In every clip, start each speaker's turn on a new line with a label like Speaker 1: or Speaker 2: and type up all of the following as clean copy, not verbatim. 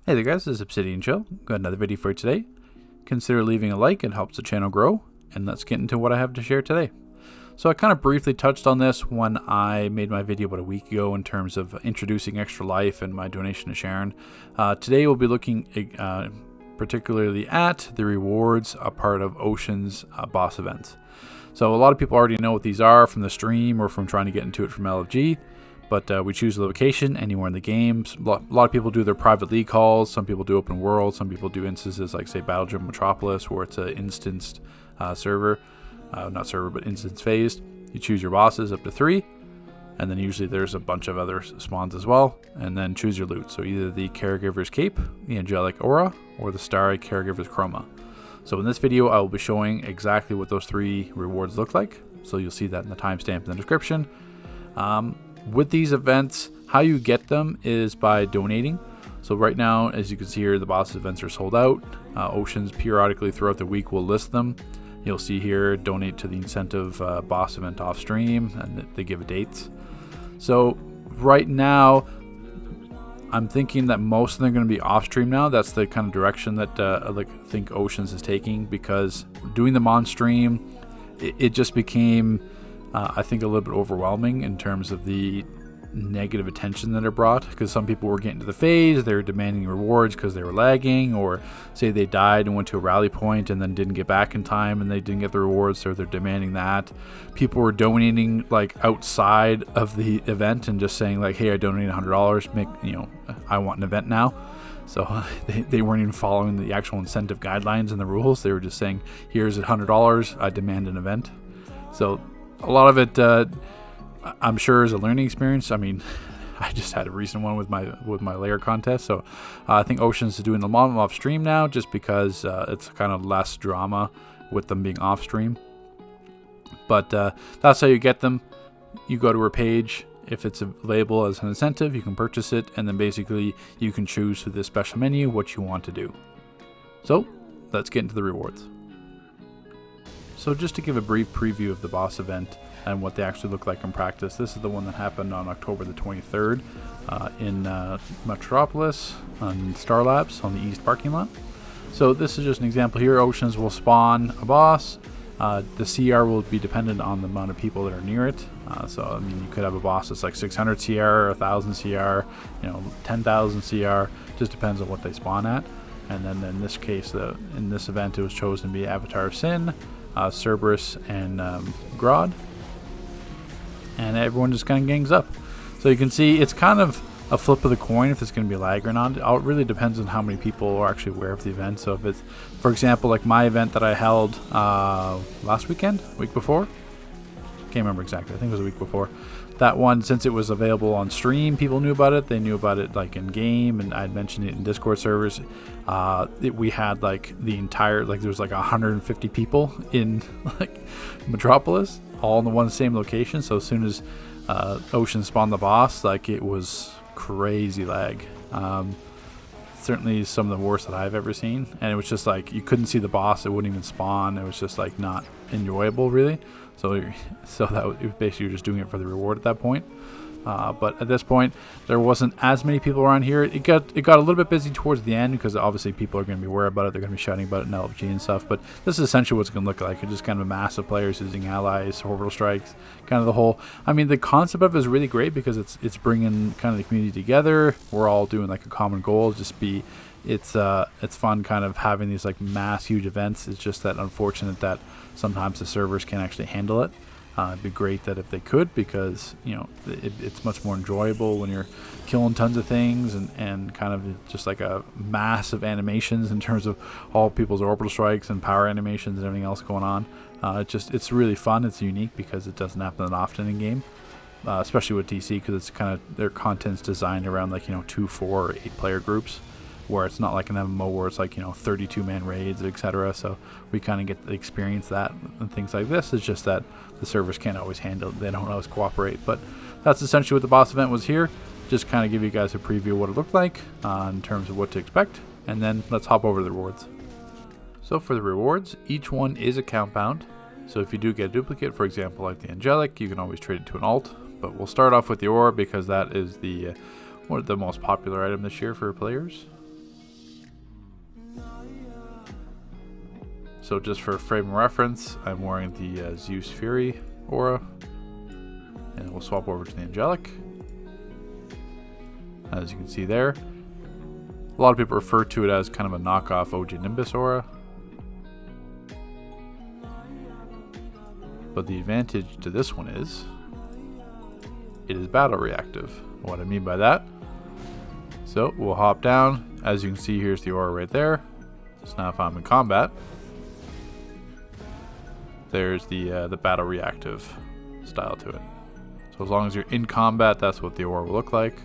Speaker 1: Hey there guys, this is Obsidian Chill. Got another video for you today. Consider leaving a like, it helps the channel grow, and let's get into what I have to share today. So I kind of briefly touched on this when I made my video about a week ago in terms of introducing Extra Life and my donation to Sharon. Today we'll be looking particularly at the rewards, a part of Ocean's boss events. So a lot of people already know what these are from the stream or from trying to get into it from LFG. But we choose a location anywhere in the games. A lot of people do their private league calls. Some people do open world. Some people do instances like, say, Battlefield Metropolis, where it's an instanced server. Not server, but instance phased. You choose your bosses up to 3. And then usually there's a bunch of other spawns as well. And then choose your loot. So either the Caregiver's Cape, the Angelic Aura, or the Starry Caregiver's Chroma. So in this video, I will be showing exactly what those 3 rewards look like. So you'll see that in the timestamp in the description. With these events, how you get them is by donating. So right now, as you can see here, the boss events are sold out. Oceans periodically throughout the week will list them. You'll see here, donate to the incentive boss event off stream, and they give dates. So right now, I'm thinking that most of them are going to be off stream now. That's the kind of direction that I think Oceans is taking, because doing them on stream, it just became I think a little bit overwhelming in terms of the negative attention that it brought, because some people were getting to the phase, they were demanding rewards because they were lagging, or say they died and went to a rally point and then didn't get back in time and they didn't get the rewards, so they're demanding that. People were donating like outside of the event and just saying like, hey, I donated $100, I want an event now. So they weren't even following the actual incentive guidelines and the rules. They were just saying, here's $100, I demand an event. So a lot of it, I'm sure, is a learning experience. I mean, I just had a recent one with my layer contest. So I think Oceans is doing a lot off stream now, just because it's kind of less drama with them being off stream. But that's how you get them. You go to her page. If it's available as an incentive, you can purchase it, and then basically you can choose through this special menu what you want to do. So let's get into the rewards. So just to give a brief preview of the boss event and what they actually look like in practice, this is the one that happened on October the 23rd in Metropolis on Star Labs on the East parking lot. So this is just an example here. Oceans will spawn a boss. The CR will be dependent on the amount of people that are near it. So I mean, you could have a boss that's like 600 CR, 1,000 CR, 10,000 CR. Just depends on what they spawn at. And then in this case, in this event, it was chosen to be Avatar of Sin, Cerberus, and Grodd. And everyone just kind of gangs up. So you can see it's kind of a flip of the coin if it's going to be lag or not. It really depends on how many people are actually aware of the event. So if it's, for example, like my event that I held last weekend, week before, can't remember exactly, I think it was a week before. That one, since it was available on stream, people knew about it. They knew about it like in game, and I'd mentioned it in Discord servers. We had like the entire, like there was like 150 people in like Metropolis, all in the one same location. So as soon as Ocean spawned the boss, like it was crazy lag. Certainly some of the worst that I've ever seen, and it was just like you couldn't see the boss. It wouldn't even spawn. It was just like not enjoyable really. So that was basically you're just doing it for the reward at that point. But at this point, there wasn't as many people around here. It got a little bit busy towards the end, because obviously people are going to be aware about it. They're going to be shouting about it in LFG and stuff. But this is essentially what it's going to look like. It's just kind of a mass of players using allies, orbital strikes, kind of the whole. I mean, the concept of it is really great, because it's bringing kind of the community together. We're all doing like a common goal. It's fun kind of having these like mass huge events. It's just that unfortunate that sometimes the servers can't actually handle it. It'd be great that if they could, because it's much more enjoyable when you're killing tons of things and kind of just like a massive animations in terms of all people's orbital strikes and power animations and everything else going on. It's really fun. It's unique because it doesn't happen that often in game, especially with DC, because it's kind of their content's designed around like 2, 4, or 8 player groups, where it's not like an MMO where it's like 32-man raids, etc. So we kind of get to experience that and things like this. It's just that the servers can't always handle it. They don't always cooperate. But that's essentially what the boss event was here. Just kind of give you guys a preview of what it looked like in terms of what to expect. And then let's hop over to the rewards. So for the rewards, each one is a compound. So if you do get a duplicate, for example, like the Angelic, you can always trade it to an alt. But we'll start off with the Aura, because that is one of the most popular item this year for players. So just for frame of reference, I'm wearing the Zeus Fury aura, and we'll swap over to the Angelic. As you can see there, a lot of people refer to it as kind of a knockoff OG Nimbus aura. But the advantage to this one is it is battle reactive. What I mean by that, so we'll hop down. As you can see, here's the aura right there. So now if I'm in combat, there's the battle reactive style to it. So as long as you're in combat, that's what the aura will look like.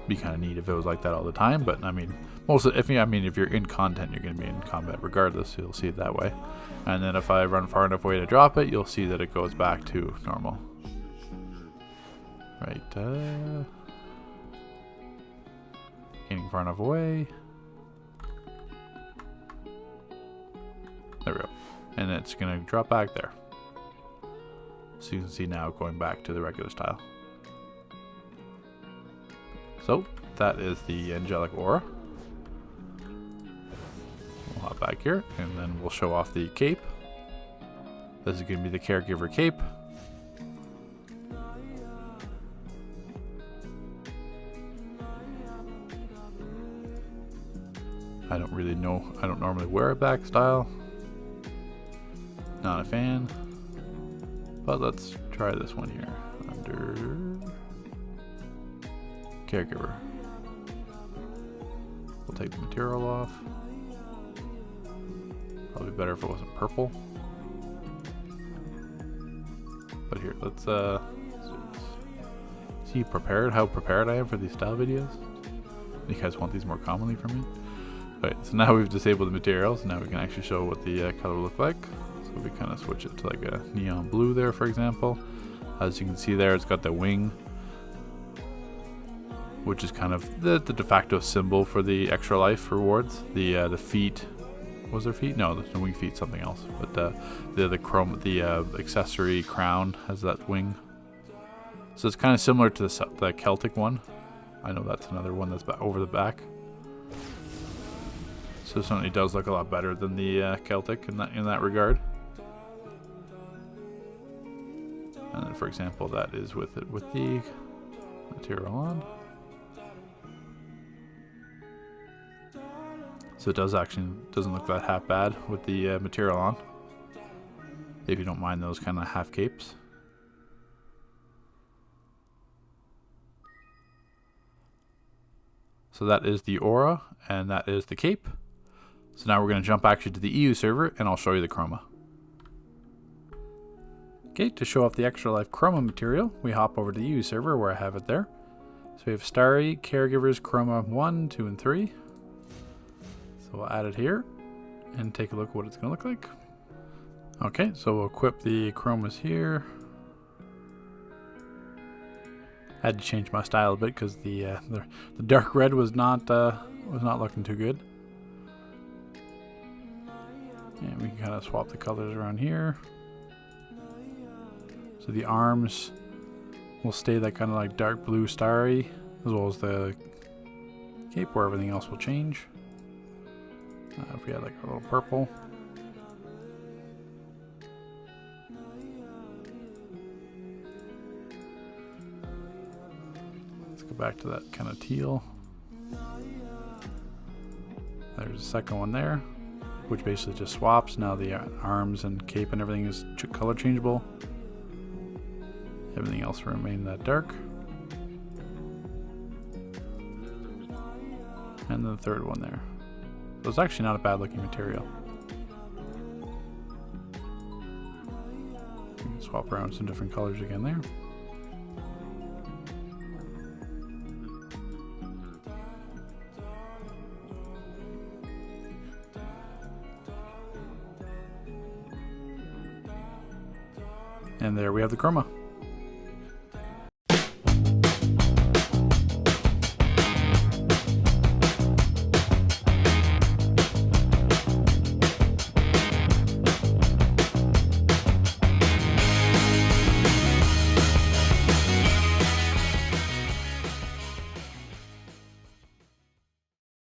Speaker 1: Be kind of neat if it was like that all the time, but I mean, if you're in content, you're going to be in combat regardless, so you'll see it that way. And then if I run far enough away to drop it, you'll see that it goes back to normal. Right, getting far enough away. There we go. And it's going to drop back there. So you can see now going back to the regular style. So that is the Angelic Aura. We'll hop back here and then we'll show off the cape. This is going to be the Caregiver cape. I don't really know. I don't normally wear a back style. Not a fan. But let's try this one here. Under Caregiver. We'll take the material off. Probably better if it wasn't purple. But here, let's see how prepared I am for these style videos. You guys want these more commonly from me? Alright, so now we've disabled the materials. Now we can actually show what the color will look like. So we kind of switch it to like a neon blue there, for example. As you can see there, it's got the wing, which is kind of the de facto symbol for the extra life rewards. The feet, was there feet? No, the wing feet, something else. But the Chroma, the accessory crown has that wing. So it's kind of similar to the Celtic one. I know that's another one that's over the back. So it certainly does look a lot better than the Celtic in that regard. And then, for example, that is with the material on. So it doesn't look that half bad with the material on, if you don't mind those kind of half capes. So that is the aura, and that is the cape. So now we're going to jump actually to the EU server, and I'll show you the Chroma. Okay, to show off the extra life Chroma material, we hop over to the EU server where I have it there. So we have Starry, Caregivers, Chroma 1, 2, and 3. So we'll add it here and take a look at what it's going to look like. Okay, so we'll equip the Chromas here. Had to change my style a bit because the dark red was not looking too good. And we can kind of swap the colors around here. So the arms will stay that kind of like dark blue starry, as well as the cape where everything else will change. If we had like a little purple. Let's go back to that kind of teal. There's a second one there, which basically just swaps. Now the arms and cape and everything is color changeable. Everything else will remain that dark. And then the third one there. So it's actually not a bad looking material. You can swap around some different colors again there. And there we have the Chroma.